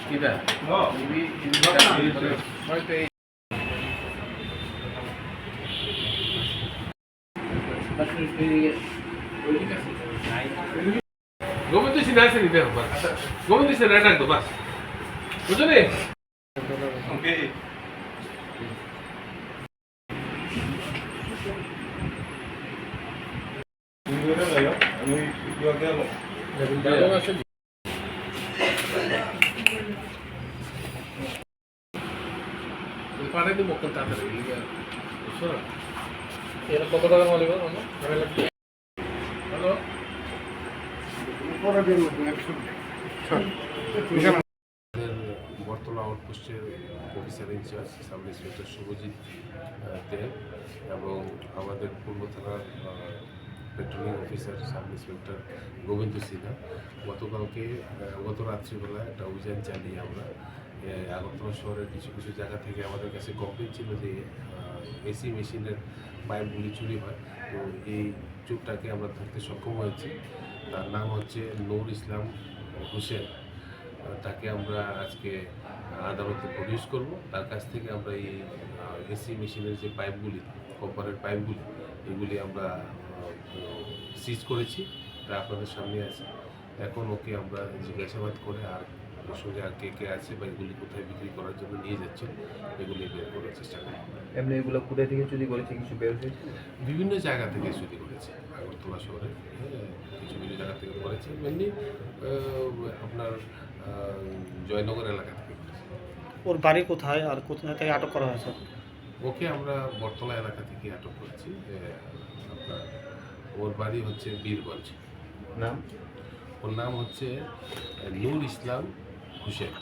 কিটা গোবিন্দ সিং আছে নি দেখো বাস গোবিন্দ সিং রাইট দো বাস বুঝছো নি ওকে আমি গেল আছে পাঠাই দিব কোন তাড়াতাড়ি বুঝছো এর কত টাকা মালিক হ্যালো বর্তলা আউটপোস্টের officer incharge sub inspector Subhajit Deb এবং আমাদের পূর্ব থানার patrolling officer sub inspector Gobinda Sinha গত রাত্রিবেলা একটা অভিযান চালিয়ে আমরা আগরতলা শহরের কিছু কিছু জায়গা থেকে আমাদের কাছে কমপ্লেন ছিল যে এসি মেশিনের পাইপগুলি চুরি হয়। তো এই চোরটাকে আমরা ধরতে সক্ষম হয়েছি। তার নাম হচ্ছে নূর ইসলাম হোসেন। তাকে আমরা আজকে আদালতে প্রডিউস করব। তার কাছ থেকে আমরা এই এসি মেশিনের যে পাইপগুলি কপারের পাইপগুলি এগুলি আমরা সিজ করেছি। তা আপনাদের সামনে আছে। এখন ওকে আমরা জিজ্ঞাসাবাদ করে আর ওর সঙ্গে আর কে কে আছে বা এগুলি কোথায় বিক্রি করার জন্য নিয়ে যাচ্ছে এগুলি বের করার চেষ্টা করি। এমনি এগুলো কোথায় থেকে চুরি করেছে কিছু বের হয়েছে? বিভিন্ন জায়গা থেকে চুরি করেছে আগরতলা শহরে কিছু কিছু জায়গা থেকে করেছে মেনলি আপনার জয়নগর এলাকা থেকে করেছে। ওর বাড়ি কোথায় আর কোথায় থেকে আটক করা হয়েছে? ওকে আমরা বটতলা এলাকা থেকে আটক করেছি। আপনার ওর বাড়ি হচ্ছে বীরগঞ্জ। নাম? ওর নাম হচ্ছে নূর ইসলাম হোসেন।